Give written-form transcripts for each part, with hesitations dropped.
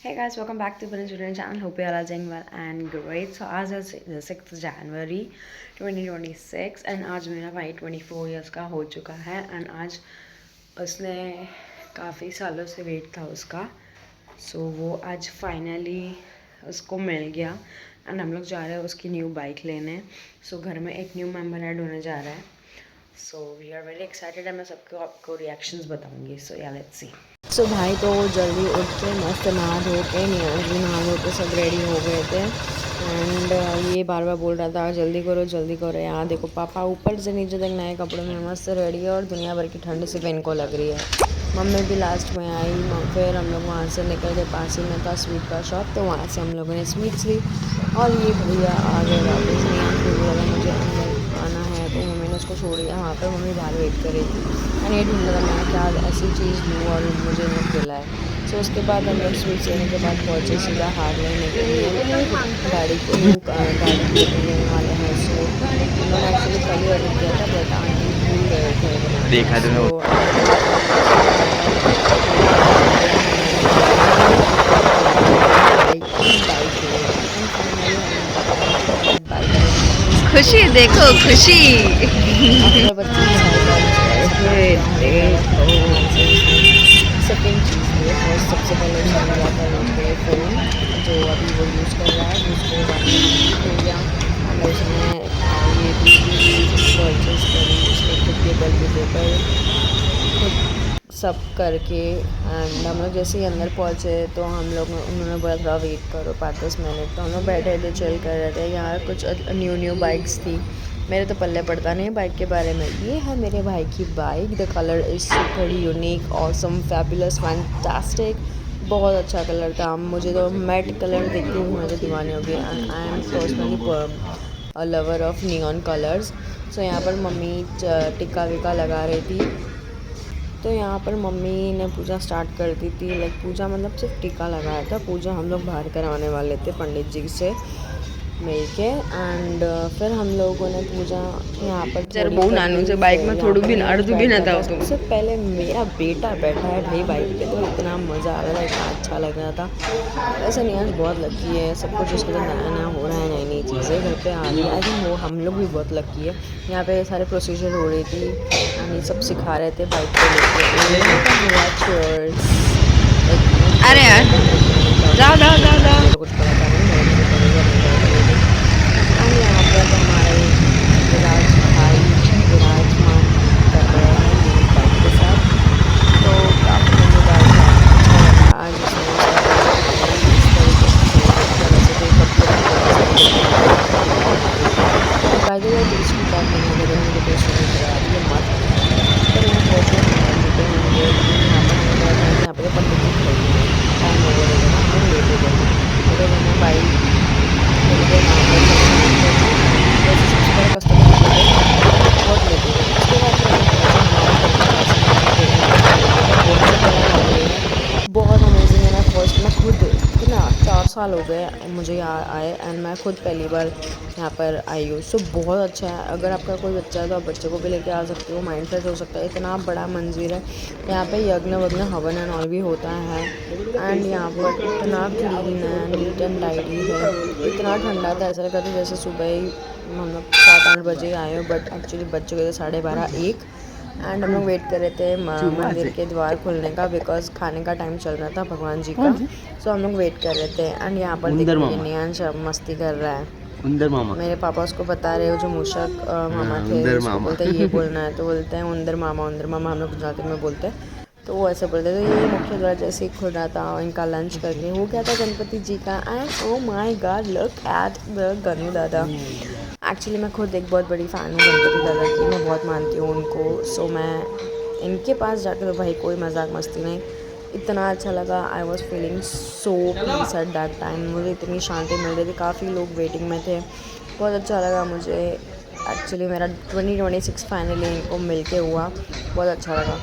Hey guys, welcome back to Vintage Children channel. Hope you all are doing well and great. So आज है 6th January 2026 and आज मेरा भाई 24 years का हो चुका है and आज उसने काफ़ी सालों से वेट था उसका. So वो आज फाइनली उसको मिल गया एंड हम लोग जा रहे हैं उसकी न्यू बाइक लेने. So घर में एक न्यू मेम्बर ऐड होने जा रहा है. So we are very excited and मैं सबको आपको रिएक्शंस बताऊंगी. So yeah, let's see. सो भाई तो जल्दी उठ के मस्त नहा धो के नहा धो के सब रेडी हो गए थे एंड ये बार बार बोल रहा था जल्दी करो. यहाँ देखो पापा ऊपर से नीचे तक नए कपड़ों में मस्त रेडी है और दुनिया भर की ठंड सिर्फ इनको लग रही है. मम्मी भी लास्ट में आई. फिर हम लोग वहाँ से निकल गए. पास ही में था स्वीट का शॉप तो वहाँ से हम लोगों ने स्वीट्स ली और ये भैया आ गए वापस. नहीं बोला मुझे अंदर आना है तो मम्मी ने उसको छोड़ दिया. वहाँ पर मम्मी बाहर वेट कर रही थी और ये ढूंढ रहा मैं क्या ऐसी चीज़ लूँ और मुझे नहीं मिला है. सो उसके बाद हम लोग स्वीट्स लेने के बाद पहुँचे सीधा हार लेने के लिए गाड़ी लेने वाले हैं. सो हम लोग एक्चुअली पहले ऑर्डर किया था बट आंटी भूल गए थे देखा खुशी देखो खुशी सेकेंड चीज़ ये फर्स्ट सबसे पहले मिला था फ़ोन जो अभी वो यूज़ कर रहा है उसको हो गया और उसने ये परचेज करी उसने खुद के बल देकर खुद सब करके एंड हम लोग जैसे ही अंदर पहुँचे तो हम लोग उन्होंने बोला थोड़ा वेट करो 5-10 मिनट. तो हम लोग बैठे थे चिल कर रहे थे. यहाँ कुछ न्यू बाइक्स थी. मेरे तो पल्ले पड़ता नहीं बाइक के बारे में. ये है मेरे भाई की bike. The colour is super unique awesome fabulous fantastic. बहुत अच्छा कलर था. मुझे तो मैट कलर देख के मुझे दीवाने हो गए and I am personally lover of neon colours. So यहाँ पर मम्मी टिक्का विक्का लगा रही थी. तो यहाँ पर मम्मी ने पूजा स्टार्ट कर दी थी. लाइक पूजा मतलब सिर्फ टीका लगाया था. पूजा हम लोग बाहर करवाने वाले थे पंडित जी से मिल के एंड फिर हम लोगों ने पूजा यहाँ पर जर बहु नानू से बाइक में थोड़ा भी अर्ध भी ना था. सबसे पहले मेरा बेटा बैठा है भाई बाइक पे तो इतना मज़ा आ रहा था इतना अच्छा लग रहा था. वैसे नियाज बहुत लकी है. सब कुछ उसके लिए नया नया हो रहा है. नई नई चीज़ें घर पे आ रही है. आई थिंक वो हम लोग भी बहुत लकी है. यहाँ पे सारे प्रोसीजर हो रही थी एंड ये सब सिखा रहे थे बाइक पे लेके. अरे यार जाओ कुछ पता था यहाँ पर हमारे विराजमान कर रहे हैं मेरी बाइक के साथ. तो काफ़ी मज़ेदार था. आज बाकी दूसरी बात मुझे टेस्ट नहीं करा ये मत पर यहाँ पर पंडित जी खड़े टाइम हो गया ना हम लेट हो गए तो मैंने बाइक बहुत अमेजिंग है. मैं फर्स्ट में खुद कितना 4 साल हो गए मुझे यहाँ आए एंड मैं खुद पहली बार यहाँ पर आई हूँ. सो बहुत अच्छा है. अगर आपका कोई बच्चा है तो आप बच्चे को भी लेके आ सकते हो. माइंड फ्रेश हो सकता है. इतना बड़ा मंदिर है. यहाँ पे यज्ञ वग्न हवन एंड ऑल भी होता है एंड यहाँ पर इतना क्लीन है नीट एंड टाइडी है. इतना ठंडा था ऐसा लगा था जैसे सुबह ही हम लोग 7-8 बजे आए हो बट एक्चुअली बज चुके थे 12:30-1 एंड हम लोग वेट कर रहे थे मंदिर के द्वार खुलने का बिकॉज खाने का टाइम चल रहा था भगवान जी का. सो हम लोग वेट कर रहे थे एंड यहाँ पर देखिए नियांश मस्ती कर रहा है. उंदर मामा मेरे पापा उसको बता रहे हो जो मूषक मामा थे उसको बोलते हैं ये बोलना है तो बोलते हैं उंदर मामा हम लोग गुजराती में बोलते हैं. तो वो ऐसे बोलते थे. ये मुख्य द्वार जैसे ही खुल रहा था इनका लंच करके हो गया था गणपति जी का and oh my God look at the Ganu दादा. एक्चुअली मैं खुद एक बहुत बड़ी फ़ैन हूँ गणपति दादा की. मैं बहुत मानती हूँ उनको. सो मैं इनके पास जाकर तो भाई कोई मजाक मस्ती नहीं. इतना अच्छा लगा. I was feeling so peace at that time. मुझे इतनी शांति मिल रही थी. काफ़ी लोग वेटिंग में थे. बहुत अच्छा लगा मुझे. एक्चुअली मेरा 2026 फाइनली इनको मिल के हुआ. बहुत अच्छा लगा.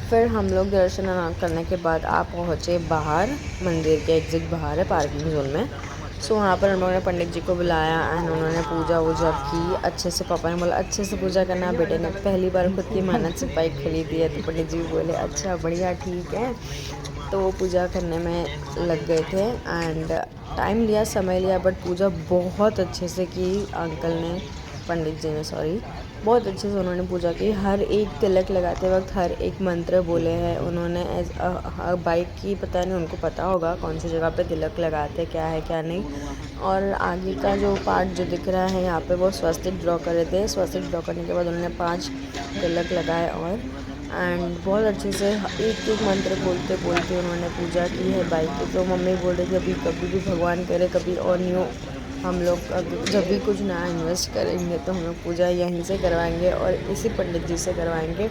फिर हम लोग दर्शन करने के बाद आप पहुँचे बाहर. मंदिर के एग्ज़िट बाहर है पार्किंग जोन में. सो वहाँ पर हम लोगों ने पंडित जी को बुलाया एंड उन्होंने पूजा वूजा की अच्छे से. पापा ने बोला अच्छे से पूजा करना. बेटे ने पहली बार खुद की मेहनत से बाइक खरीदी है तो पंडित जी बोले अच्छा बढ़िया ठीक है. तो वो पूजा करने में लग गए थे एंड टाइम लिया, समय लिया, बट पूजा बहुत अच्छे से की अंकल ने, पंडित जी ने सॉरी, बहुत अच्छे से उन्होंने पूजा की। हर एक तिलक लगाते वक्त हर एक मंत्र बोले हैं उन्होंने। एज बाइक की पता नहीं, उनको पता होगा कौन सी जगह पे तिलक लगाते, क्या है क्या नहीं। और आगे का जो पार्ट जो दिख रहा है यहाँ पे वो स्वस्तिक ड्रॉ कर रहे थे। स्वस्तिक ड्रॉ करने के बाद उन्होंने 5 तिलक लगाए और एंड बहुत अच्छे से एक एक मंत्र बोलते बोलते उन्होंने पूजा की है बाइक की। तो मम्मी बोल रही थी अभी कभी भी भगवान करे कभी और न्यू हम लोग जब भी कुछ नया इन्वेस्ट करेंगे तो हम लोग पूजा यहीं से करवाएंगे और इसी पंडित जी से करवाएंगे।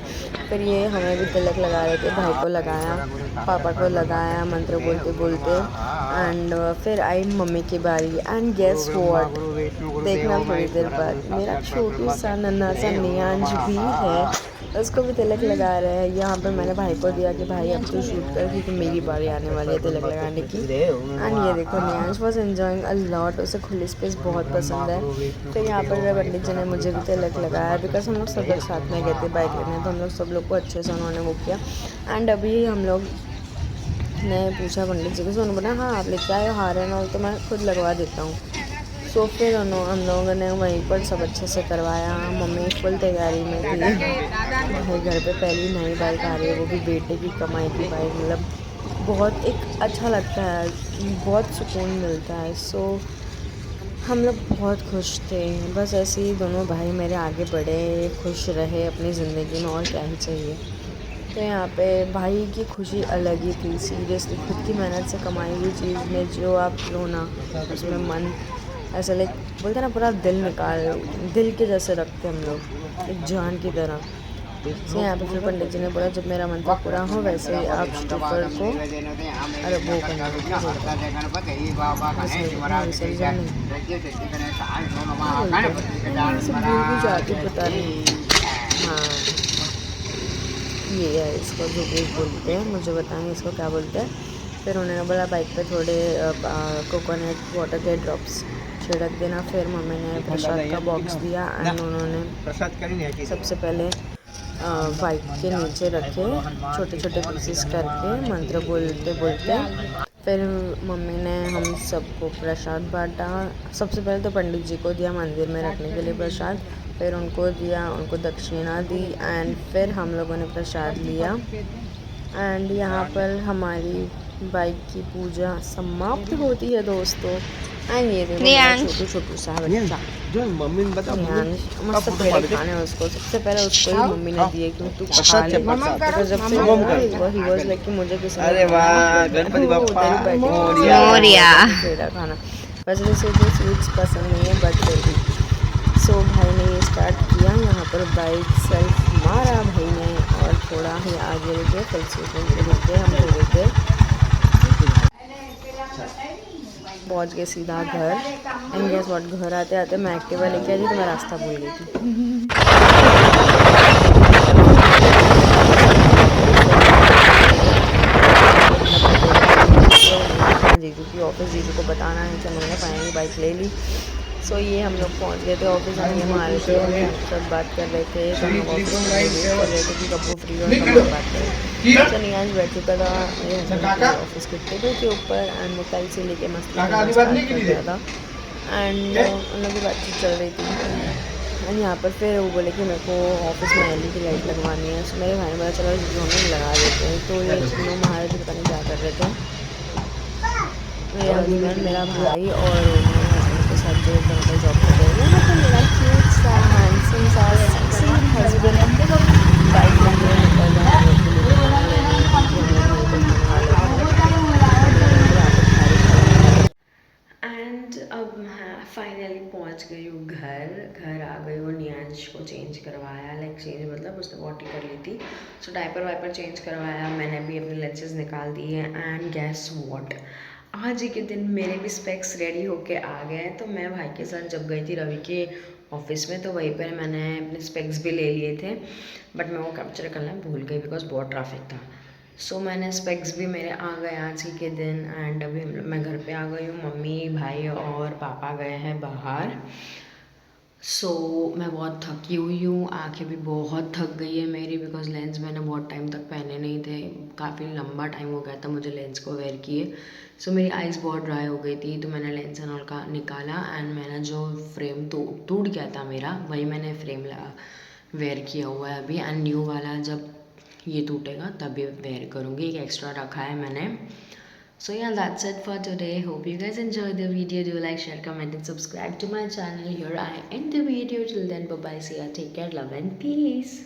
फिर ये हमें भी तिलक लगा रहे थे, भाई को लगाया, पापा को लगाया मंत्र बोलते बोलते एंड फिर आई मम्मी की बारी एंड गेस व्हाट, देखना थोड़ी देर बाद मेरा छोटू सा नन्हा सा नियांश भी है, उसको भी तिलक लगा रहे हैं। यहाँ पर मैंने भाई को दिया कि भाई अब तो शूट कर क्योंकि मेरी बारी आने वाली है तिलक लगाने की। एंड ये देखो नियांश वॉज एंजॉइंग अ लॉट, उसे खुली स्पेस बहुत पसंद है। फिर यहाँ पर पंडित जी ने मुझे भी तिलक लगाया बिकॉज हम लोग सब लोग साथ में गए थे बाइक लेने, तो हम लोग सब लोग को अच्छे से उन्होंने वो किया। एंड अभी हम लोग ने पूछा पंडित जी को, तो उन्होंने बोला हाँ आप लेके आए हार है ना, तो मैं खुद लगवा देता हूँ। सो फिर हम लोगों ने वहीं पर सब अच्छे से करवाया। मम्मी फुल तैयारी में थी, भाई घर पे पहली नई बाइक आ रही है, वो भी बेटे की कमाई की बाइक, मतलब बहुत एक अच्छा लगता है, बहुत सुकून मिलता है। सो हम लोग बहुत खुश थे, बस ऐसे ही दोनों भाई मेरे आगे बढ़े, खुश रहे अपनी ज़िंदगी में, और क्या ही चाहिए। तो यहाँ पे भाई की खुशी अलग ही थी, सीरियसली खुद की मेहनत से कमाई हुई चीज़ में जो आप लो ना, उसमें मन ऐसा लाइक बोलते ना पूरा दिल निकाल, दिल के जैसे रखते हम लोग, एक जान की तरह से। यहाँ पे फिर पंडित जी ने बोला जब मेरा मंत्र पूरा हो वैसे ही आप श्रीफल को, अरे वो करना विसर्जन भूल भी जाती पता नहीं। हाँ ये है, इसको जो भी बोलते हैं मुझे बताएंगे इसको क्या बोलते हैं। फिर उन्होंने बोला बाइक पे थोड़े कोकोनट वाटर के ड्रॉप्स छिड़क देना। फिर मम्मी ने प्रसाद का बॉक्स दिया एंड उन्होंने सबसे पहले बाइक के नीचे रखे छोटे छोटे पीसेस करके मंत्र बोलते बोलते। फिर मम्मी ने हम सबको प्रसाद बांटा। सबसे पहले तो पंडित जी को दिया मंदिर में रखने के लिए प्रसाद, फिर उनको दिया, उनको दक्षिणा दी एंड फिर हम लोगों ने प्रसाद लिया। एंड यहाँ पर हमारी बाइक की पूजा समाप्त होती है दोस्तों। एंड ये देखो छोटू छोटू सा बच्चा मस्त पेड़े खाने उसको, सबसे पहले उसको ही मम्मी ने दिए क्योंकि तू खा ले, जब से ही वाज लाइक कि मुझे किसी ने पेड़ा खाना, वैसे से जो स्वीट्स पसंद नहीं है बट फिर भी। सो भाई ने ये स्टार्ट किया, यहाँ पर बाइक सेल्फ मारा भाई ने और थोड़ा ही आगे रुके, फिर से रुके हम थोड़ी देर, पहुँच गए सीधा घर। एंड गेस व्हाट, घर आते आते मैं एक्टिवा लेके आई थी तो मैं रास्ता भूल गई थी। जीजू की ऑफिस, जीजू को बताना है कि मैंने फाइनली बाइक ले ली। सो ये हम लोग पहुंच गए थे ऑफिस, हम ये मारे थे सब बात कर रहे थे, तो हम लोग ऑफिस में वेट कर रहे थे कि कब वो फ्री हो तब हम बात करें। तो नियांश बैठ चुका था मेरे हस्बैंड के ऑफिस के टेबल के ऊपर एंड वो कल से लेके मस्त स्टार्ट कर दिया था एंड उन लोगों की बातचीत चल रही थी। एंड यहाँ पर फिर वो बोले कि मेरे को ऑफिस में LED लाइट लगवानी है। सो मेरे भाई ने बोला चलो जो हमें लगा देते हैं। तो ये तीनों महाराज पता नहीं क्या कर रहे थे, मेरे हस्बैंड, मेरा भाई और मेरे हस्बैंड के साथ जो बंदा जॉब कर रहे हैं, मतलब मेरा क्यूट सा हैंडसम सा सेक्सी हस्बैंड बाइक लेके निकल रहा है एंड अब मैं फाइनली पहुंच गई हूँ घर आ गई हूँ। नियांश को चेंज करवाया, लाइक चेंज मतलब उसने पॉटी कर ली थी, सो डायपर वाइपर चेंज करवाया, मैंने भी अपने लंचेस निकाल दिए एंड गेस व्हाट, आज ही के दिन मेरे भी स्पेक्स रेडी होके आ गए। तो मैं भाई के साथ जब गई थी रवि के ऑफिस में तो वहीं पर मैंने अपने स्पेक्स भी ले लिए थे, बट मैं वो कैप्चर करना भूल गई बिकॉज बहुत ट्रैफिक था। सो मैंने स्पेक्स भी मेरे आ गए आज ही के दिन एंड अभी मैं घर पे आ गई हूँ। मम्मी भाई और पापा गए हैं बाहर। सो मैं बहुत थकी हुई हूँ, आँखें भी बहुत थक गई है मेरी, बिकॉज़ लेंस मैंने बहुत टाइम तक पहने नहीं थे। काफ़ी लंबा टाइम हो गया था मुझे लेंस को वेयर किए। सो मेरी आइज़ बहुत ड्राई हो गई थी, तो मैंने लेंस एंड ऑल का निकाला एंड मैंने जो फ्रेम तो टूट गया था मेरा, वही मैंने फ्रेम वेयर किया हुआ है अभी। एंड न्यू वाला जब ये टूटेगा तभी वेयर करूँगी, एक एक्स्ट्रा रखा है मैंने। So yeah, that's it for today. Hope you guys enjoyed the video. Do like, share, comment and subscribe to my channel. Here I end the video. Till then, bye bye. See ya. Take care. Love and peace.